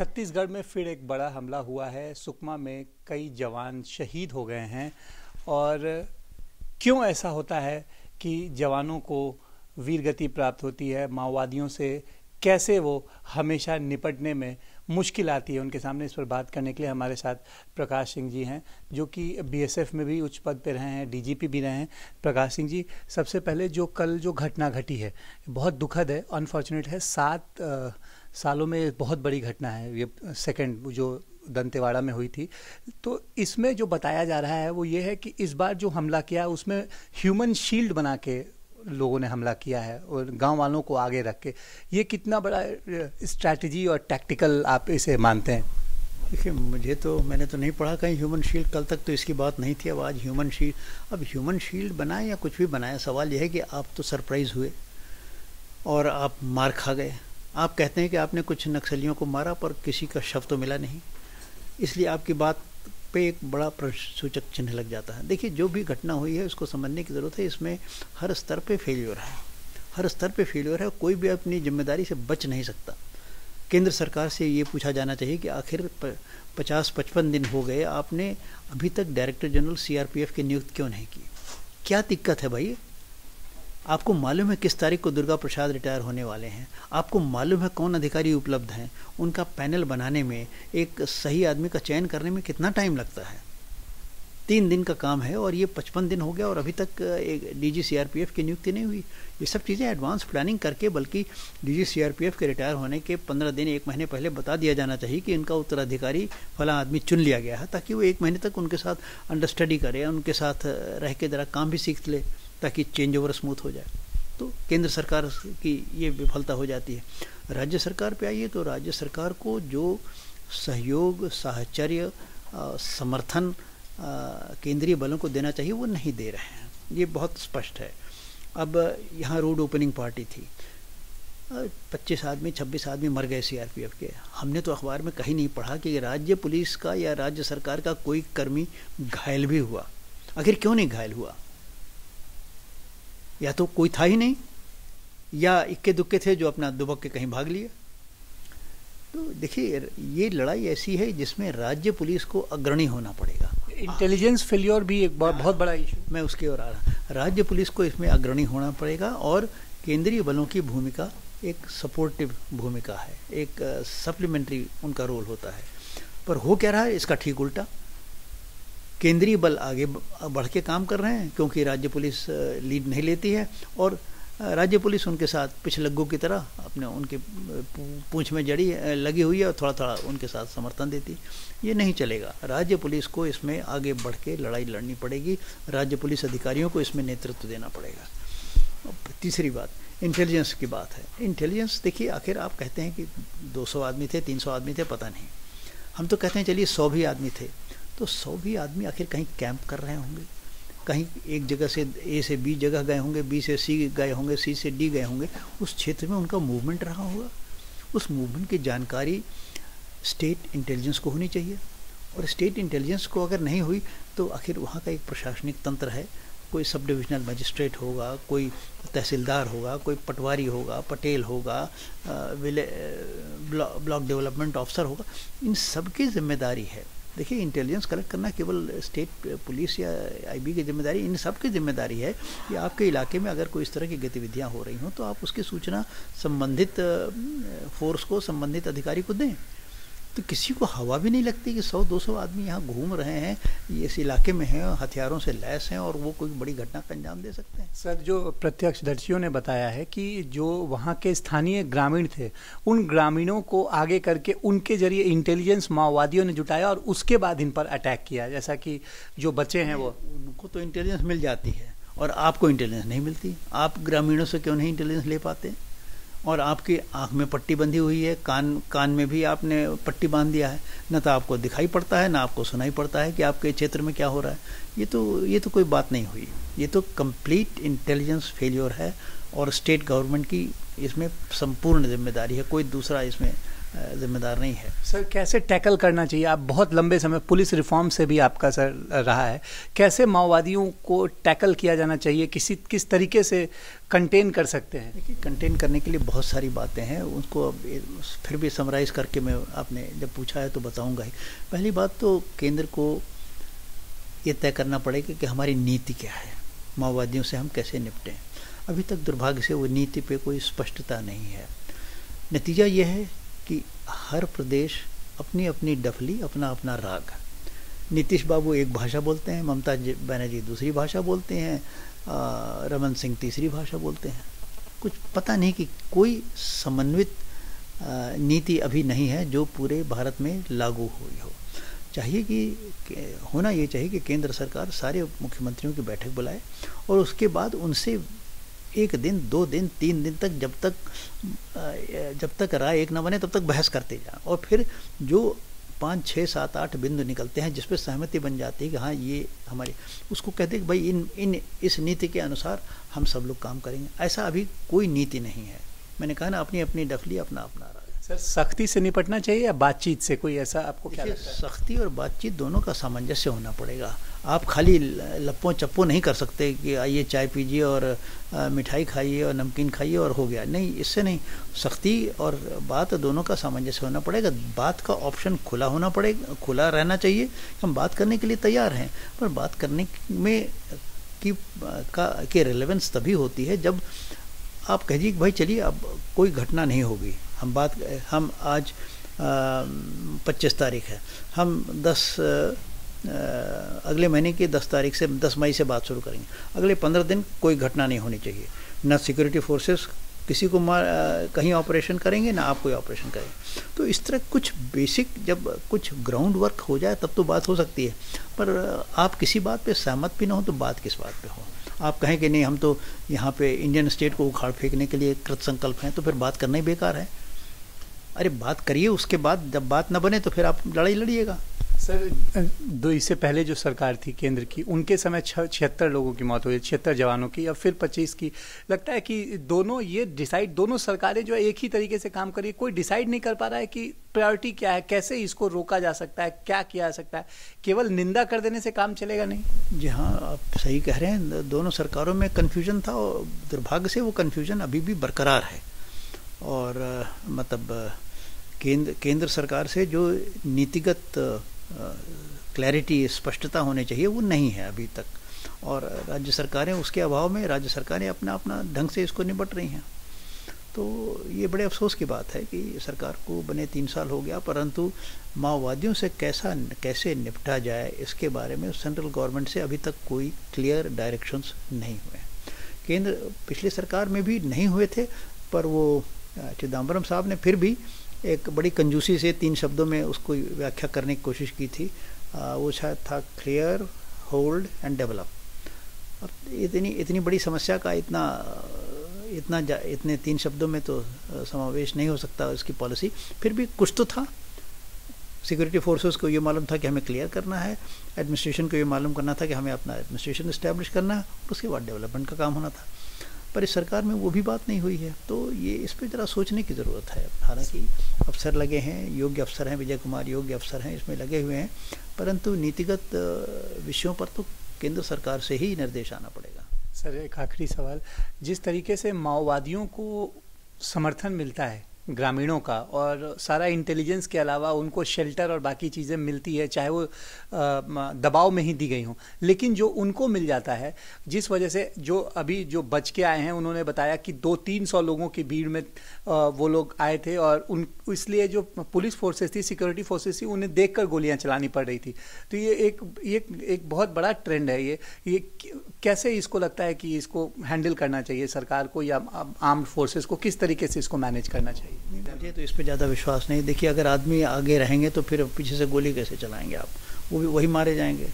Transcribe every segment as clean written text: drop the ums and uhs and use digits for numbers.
छत्तीसगढ़ में फिर एक बड़ा हमला हुआ है। सुकमा में कई जवान शहीद हो गए हैं। और क्यों ऐसा होता है कि जवानों को वीरगति प्राप्त होती है? माओवादियों से कैसे वो हमेशा निपटने में मुश्किल आती है उनके सामने? इस पर बात करने के लिए हमारे साथ प्रकाश सिंह जी हैं, जो कि बीएसएफ में भी उच्च पद पे रहे हैं, डीजीपी भी रहे हैं। प्रकाश सिंह जी, सबसे पहले जो कल जो घटना घटी है बहुत दुखद है, अनफॉर्चुनेट है। 7 सालों में बहुत बड़ी घटना है ये। सेकंड जो दंतेवाड़ा में हुई थी, तो इसमें जो बताया जा रहा है वो ये है कि इस बार जो हमला किया उसमें ह्यूमन शील्ड बना के लोगों ने हमला किया है और गांव वालों को आगे रख के। ये कितना बड़ा स्ट्रैटेजी और टैक्टिकल आप इसे मानते हैं? देखिए, मैंने तो नहीं पढ़ा कहीं ह्यूमन शील्ड। कल तक तो इसकी बात नहीं थी, अब आज ह्यूमन शील्ड। अब ह्यूमन शील्ड बनाए या कुछ भी बनाए, सवाल यह है कि आप तो सरप्राइज हुए और आप मार खा गए। आप कहते हैं कि आपने कुछ नक्सलियों को मारा पर किसी का शव तो मिला नहीं, इसलिए आपकी बात पे एक बड़ा प्रश्नसूचक चिन्ह लग जाता है। देखिए, जो भी घटना हुई है उसको समझने की ज़रूरत है। इसमें हर स्तर पे फेलियर है, हर स्तर पे फेलियर है। कोई भी अपनी जिम्मेदारी से बच नहीं सकता। केंद्र सरकार से ये पूछा जाना चाहिए कि आखिर 50-55 दिन हो गए, आपने अभी तक डायरेक्टर जनरल सीआरपीएफ की नियुक्त क्यों नहीं की? क्या दिक्कत है भाई? आपको मालूम है किस तारीख को दुर्गा प्रसाद रिटायर होने वाले हैं? आपको मालूम है कौन अधिकारी उपलब्ध हैं? उनका पैनल बनाने में, एक सही आदमी का चयन करने में कितना टाइम लगता है? 3 दिन का काम है और ये 55 दिन हो गया और अभी तक एक डीजी सीआरपीएफ की नियुक्ति नहीं हुई। ये सब चीज़ें एडवांस प्लानिंग करके, बल्कि डीजी सीआरपीएफ के रिटायर होने के 15 दिन 1 महीने पहले बता दिया जाना चाहिए कि इनका उत्तराधिकारी फला आदमी चुन लिया गया है, ताकि वो 1 महीने तक उनके साथ अंडरस्टडी करे, उनके साथ रह के ज़रा काम भी सीख ले, ताकि चेंज ओवर स्मूथ हो जाए। तो केंद्र सरकार की ये विफलता हो जाती है। राज्य सरकार पे आइए तो राज्य सरकार को जो सहयोग, साहचर्य, समर्थन केंद्रीय बलों को देना चाहिए वो नहीं दे रहे हैं, ये बहुत स्पष्ट है। अब यहाँ रोड ओपनिंग पार्टी थी, 25 आदमी 26 आदमी मर गए सीआरपीएफ के। हमने तो अखबार में कहीं नहीं पढ़ा कि राज्य पुलिस का या राज्य सरकार का कोई कर्मी घायल भी हुआ। आखिर क्यों नहीं घायल हुआ? या तो कोई था ही नहीं, या इक्के दुक्के थे जो अपना दुबक के कहीं भाग लिए। तो देखिए, ये लड़ाई ऐसी है जिसमें राज्य पुलिस को अग्रणी होना पड़ेगा। इंटेलिजेंस फेलियर भी एक बहुत बड़ा इशू, मैं उसकी ओर आ रहा। राज्य पुलिस को इसमें अग्रणी होना पड़ेगा और केंद्रीय बलों की भूमिका एक सपोर्टिव भूमिका है, एक सप्लीमेंट्री उनका रोल होता है। पर हो क्या रहा है इसका ठीक उल्टा। केंद्रीय बल आगे बढ़ के काम कर रहे हैं क्योंकि राज्य पुलिस लीड नहीं लेती है, और राज्य पुलिस उनके साथ पिछलग्गों की तरह अपने उनके पूंछ में जड़ी लगी हुई है और थोड़ा थोड़ा उनके साथ समर्थन देती है। ये नहीं चलेगा। राज्य पुलिस को इसमें आगे बढ़ के लड़ाई लड़नी पड़ेगी, राज्य पुलिस अधिकारियों को इसमें नेतृत्व देना पड़ेगा। तीसरी बात इंटेलिजेंस की बात है। इंटेलिजेंस, देखिए, आखिर आप कहते हैं कि 200 आदमी थे, 300 आदमी थे, पता नहीं। हम तो कहते हैं चलिए 100 भी आदमी थे, तो 100 भी आदमी आखिर कहीं कैंप कर रहे होंगे, कहीं एक जगह से ए से बी जगह गए होंगे, बी से सी गए होंगे, सी से डी गए होंगे। उस क्षेत्र में उनका मूवमेंट रहा होगा। उस मूवमेंट की जानकारी स्टेट इंटेलिजेंस को होनी चाहिए, और स्टेट इंटेलिजेंस को अगर नहीं हुई तो आखिर वहाँ का एक प्रशासनिक तंत्र है। कोई सब डिविजनल मजिस्ट्रेट होगा, कोई तहसीलदार होगा, कोई पटवारी होगा, पटेल होगा, ब्लॉक डेवलपमेंट ऑफिसर होगा। इन सब की जिम्मेदारी है। देखिए, इंटेलिजेंस कलेक्ट करना केवल स्टेट पुलिस या आईबी की जिम्मेदारी, इन सब की जिम्मेदारी है कि आपके इलाके में अगर कोई इस तरह की गतिविधियां हो रही हों तो आप उसकी सूचना संबंधित फोर्स को, संबंधित अधिकारी को दें। तो किसी को हवा भी नहीं लगती कि 100-200 आदमी यहाँ घूम रहे हैं, ये इस इलाके में हैं, हथियारों से लैस हैं और वो कोई बड़ी घटना का अंजाम दे सकते हैं। सर, जो प्रत्यक्षदर्शियों ने बताया है कि जो वहाँ के स्थानीय ग्रामीण थे, उन ग्रामीणों को आगे करके उनके जरिए इंटेलिजेंस माओवादियों ने जुटाया और उसके बाद इन पर अटैक किया। जैसा कि जो बच्चे हैं वो, उनको तो इंटेलिजेंस मिल जाती है और आपको इंटेलिजेंस नहीं मिलती। आप ग्रामीणों से क्यों नहीं इंटेलिजेंस ले पाते? और आपकी आंख में पट्टी बंधी हुई है, कान में भी आपने पट्टी बांध दिया है, न तो आपको दिखाई पड़ता है, ना आपको सुनाई पड़ता है कि आपके क्षेत्र में क्या हो रहा है। ये तो कोई बात नहीं हुई। ये तो कंप्लीट इंटेलिजेंस फेलियर है और स्टेट गवर्नमेंट की इसमें संपूर्ण जिम्मेदारी है। कोई दूसरा इसमें जिम्मेदार नहीं है। सर कैसे टैकल करना चाहिए? आप बहुत लंबे समय पुलिस रिफॉर्म से भी आपका सर रहा है, कैसे माओवादियों को टैकल किया जाना चाहिए, किस तरीके से कंटेन कर सकते हैं? देखिए, कंटेन करने के लिए बहुत सारी बातें हैं, उनको अब फिर भी समराइज़ करके मैं, आपने जब पूछा है तो बताऊंगा ही। पहली बात तो केंद्र को ये तय करना पड़ेगा कि हमारी नीति क्या है, माओवादियों से हम कैसे निपटें। अभी तक दुर्भाग्य से वो नीति पे कोई स्पष्टता नहीं है। नतीजा ये है कि हर प्रदेश अपनी अपनी डफली, अपना अपना राग। नीतीश बाबू एक भाषा बोलते हैं, ममता बनर्जी दूसरी भाषा बोलते हैं, रमन सिंह तीसरी भाषा बोलते हैं। कुछ पता नहीं कि कोई समन्वित नीति अभी नहीं है जो पूरे भारत में लागू हुई हो। चाहिए कि होना ये चाहिए कि केंद्र सरकार सारे मुख्यमंत्रियों की बैठक बुलाए और उसके बाद उनसे 1 दिन 2 दिन 3 दिन तक, जब तक राय एक न बने तब तक बहस करते जाएं, और फिर जो 5, 6, 7, 8 बिंदु निकलते हैं जिस पर सहमति बन जाती है कि हाँ ये हमारे, उसको कहते हैं कि भाई इस नीति के अनुसार हम सब लोग काम करेंगे। ऐसा अभी कोई नीति नहीं है। मैंने कहा ना, अपनी अपनी डफली, अपना अपना राग। सर सख्ती से निपटना चाहिए या बातचीत से, कोई ऐसा आपको क्या लगता है? सख्ती और बातचीत दोनों का सामंजस्य होना पड़ेगा। आप खाली लप्पो चप्पो नहीं कर सकते कि आइए चाय पीजिए और मिठाई खाइए और नमकीन खाइए और हो गया, नहीं, इससे नहीं। सख्ती और बात दोनों का सामंजस्य होना पड़ेगा। बात का ऑप्शन खुला होना पड़ेगा, खुला रहना चाहिए। हम बात करने के लिए तैयार हैं, पर बात करने में की रेलेवेंस तभी होती है जब आप कहिए कि भाई चलिए अब कोई घटना नहीं होगी, हम आज 25 तारीख है, हम अगले महीने की 10 तारीख से 10 मई से बात शुरू करेंगे। अगले 15 दिन कोई घटना नहीं होनी चाहिए, ना सिक्योरिटी फोर्सेस किसी को कहीं ऑपरेशन करेंगे, ना आप कोई ऑपरेशन करेंगे। तो इस तरह कुछ बेसिक, जब कुछ ग्राउंड वर्क हो जाए तब तो बात हो सकती है। पर आप किसी बात पे सहमत भी ना हो तो बात किस बात पे हो? आप कहें कि नहीं हम तो यहाँ पे इंडियन स्टेट को उखाड़ फेंकने के लिए कृत संकल्प हैं, तो फिर बात करना ही बेकार है। अरे बात करिए, उसके बाद जब बात न बने तो फिर आप लड़ाई लड़िएगा। सर इससे पहले जो सरकार थी केंद्र की, उनके समय 76 लोगों की मौत हुई, 76 जवानों की, अब फिर 25 की। लगता है कि दोनों सरकारें जो है एक ही तरीके से काम करी, कोई डिसाइड नहीं कर पा रहा है कि प्रायोरिटी क्या है, कैसे इसको रोका जा सकता है, क्या किया जा सकता है। केवल निंदा कर देने से काम चलेगा नहीं। जी हाँ, आप सही कह रहे हैं। दोनों सरकारों में कन्फ्यूजन था और दुर्भाग्य से वो कन्फ्यूजन अभी भी बरकरार है। और मतलब केंद्र सरकार से जो नीतिगत क्लैरिटी, स्पष्टता होनी चाहिए, वो नहीं है अभी तक। और राज्य सरकारें, उसके अभाव में राज्य सरकारें अपना अपना ढंग से इसको निपट रही हैं। तो ये बड़े अफसोस की बात है कि सरकार को बने 3 साल हो गया, परंतु माओवादियों से कैसे निपटा जाए इसके बारे में सेंट्रल गवर्नमेंट से अभी तक कोई क्लियर डायरेक्शंस नहीं हुए। केंद्र पिछली सरकार में भी नहीं हुए थे, पर वो चिदम्बरम साहब ने फिर भी एक बड़ी कंजूसी से 3 शब्दों में उसको व्याख्या करने की कोशिश की थी। वो शायद था क्लियर, होल्ड एंड डेवलप। अब इतनी बड़ी समस्या का इतने 3 शब्दों में तो समावेश नहीं हो सकता उसकी पॉलिसी। फिर भी कुछ तो था। सिक्योरिटी फोर्सेस को ये मालूम था कि हमें क्लियर करना है, एडमिनिस्ट्रेशन को ये मालूम करना था कि हमें अपना एडमिनिस्ट्रेशन इस्टेब्लिश करना है, उसके बाद डेवलपमेंट का काम होना था। पर इस सरकार में वो भी बात नहीं हुई है। तो ये इस पर ज़रा सोचने की ज़रूरत है। हालांकि अफसर लगे हैं, योग्य अफसर हैं, विजय कुमार योग्य अफसर हैं, इसमें लगे हुए हैं, परंतु नीतिगत विषयों पर तो केंद्र सरकार से ही निर्देश आना पड़ेगा। सर एक आखिरी सवाल, जिस तरीके से माओवादियों को समर्थन मिलता है ग्रामीणों का, और सारा इंटेलिजेंस के अलावा उनको शेल्टर और बाकी चीज़ें मिलती है, चाहे वो दबाव में ही दी गई हों, लेकिन जो उनको मिल जाता है, जिस वजह से जो अभी जो बच के आए हैं उन्होंने बताया कि 200-300 लोगों की भीड़ में वो लोग आए थे, और इसलिए जो पुलिस फोर्सेस थी, सिक्योरिटी फोर्सेस थी, उन्हें देखकर गोलियां चलानी पड़ रही थी। तो ये एक बहुत बड़ा ट्रेंड है। ये कैसे इसको लगता है कि इसको हैंडल करना चाहिए सरकार को या आर्म्ड फोर्सेस को, किस तरीके से इसको मैनेज करना चाहिए? मुझे तो इस पे ज़्यादा विश्वास नहीं। देखिए, अगर आदमी आगे रहेंगे तो फिर पीछे से गोली कैसे चलाएंगे आप? वो भी वही मारे जाएंगे।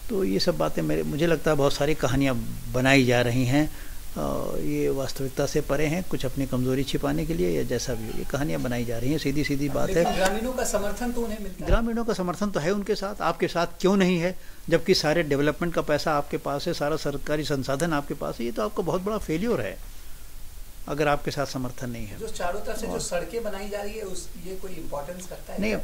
तो ये सब बातें मुझे लगता है बहुत सारी कहानियाँ बनाई जा रही हैं, ये वास्तविकता से परे हैं। कुछ अपनी कमजोरी छिपाने के लिए या जैसा भी, ये कहानियाँ बनाई जा रही हैं। सीधी बात है। ग्रामीणों का समर्थन तो उन्हें मिलता है। ग्रामीणों का समर्थन तो है उनके साथ। आपके साथ क्यों नहीं है? जबकि सारे डेवलपमेंट का पैसा आपके पास है, सारा सरकारी संसाधन आपके पास है। ये तो आपका बहुत बड़ा फेल्योर है। अगर आपके साथ समर्थन नहीं है। जो चारों तरफ से जो सड़कें बनाई जा रही है ये कोई इम्पोर्टेंस रखता है? नहीं, अब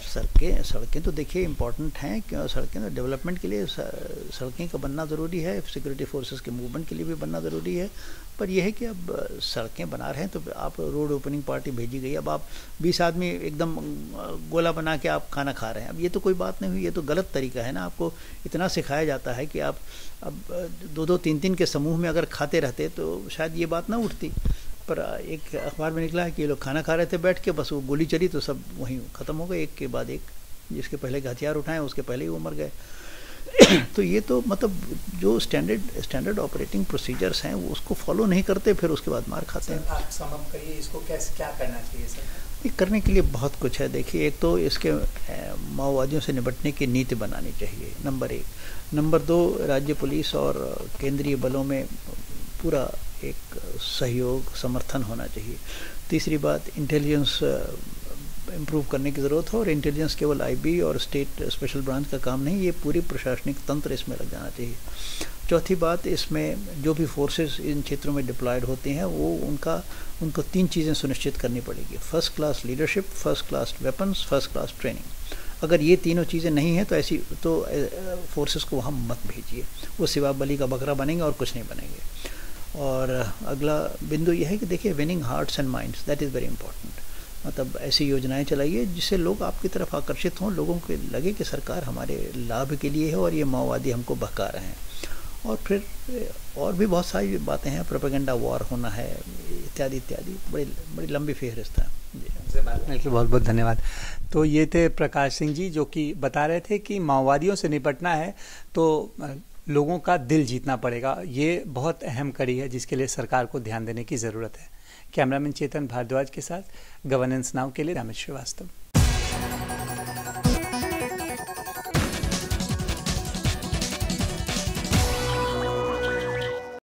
सड़कें तो देखिए इम्पोर्टेंट हैं, क्यों सड़कें तो डेवलपमेंट के लिए सड़कें का बनना ज़रूरी है, सिक्योरिटी फोर्सेस के मूवमेंट के लिए भी बनना ज़रूरी है। पर यह है कि अब सड़कें बना रहे हैं तो आप रोड ओपनिंग पार्टी भेजी गई, अब आप 20 आदमी एकदम गोला बना के आप खाना खा रहे हैं, अब ये तो कोई बात नहीं हुई, ये तो गलत तरीका है ना। आपको इतना सिखाया जाता है कि आप अब 2-2, 3-3 के समूह में अगर खाते रहते तो शायद ये बात ना उठती। पर एक अखबार में निकला है कि ये लोग खाना खा रहे थे बैठ के, बस वो गोली चली तो सब वहीं ख़त्म हो गए एक के बाद एक, जिसके पहले के हथियार उठाए उसके पहले ही वो मर गए। तो ये तो मतलब जो स्टैंडर्ड ऑपरेटिंग प्रोसीजर्स हैं वो उसको फॉलो नहीं करते, फिर उसके बाद मार खाते हैं। आप समअप करिए, इसको कैसे क्या करना चाहिए सर? करने के लिए बहुत कुछ है। देखिए, एक तो इसके माओवादियों से निपटने की नीति बनानी चाहिए, नंबर 1। नंबर 2, राज्य पुलिस और केंद्रीय बलों में पूरा एक सहयोग समर्थन होना चाहिए। तीसरी बात, इंटेलिजेंस इम्प्रूव करने की ज़रूरत है, और इंटेलिजेंस केवल आईबी और स्टेट स्पेशल ब्रांच का काम नहीं, ये पूरी प्रशासनिक तंत्र इसमें लग जाना चाहिए। चौथी बात, इसमें जो भी फोर्सेस इन क्षेत्रों में डिप्लॉयड होती हैं वो उनको 3 चीज़ें सुनिश्चित करनी पड़ेगी: first class leadership, first class weapons, first class training. अगर ये तीनों चीज़ें नहीं हैं तो फोर्सेस को वहाँ मत भेजिए, वो सिवा बलि का बकरा बनेंगे और कुछ नहीं बनेंगे। और अगला बिंदु यह है कि देखिए, winning hearts and minds, that is very important. मतलब ऐसी योजनाएं चलाइए जिससे लोग आपकी तरफ आकर्षित हों, लोगों को लगे कि सरकार हमारे लाभ के लिए है और ये माओवादी हमको बहका रहे हैं। और फिर और भी बहुत सारी बातें हैं, प्रोपेगेंडा वॉर होना है, इत्यादि इत्यादि, बड़ी लंबी फहरिस्त है। जी, बात करने के लिए बहुत बहुत धन्यवाद। तो ये थे प्रकाश सिंह जी, जो कि बता रहे थे कि माओवादियों से निपटना है तो लोगों का दिल जीतना पड़ेगा। ये बहुत अहम कड़ी है जिसके लिए सरकार को ध्यान देने की ज़रूरत है। कैमरामैन चेतन भारद्वाज के साथ गवर्नेंस नाउ के लिए रामेश श्रीवास्तव।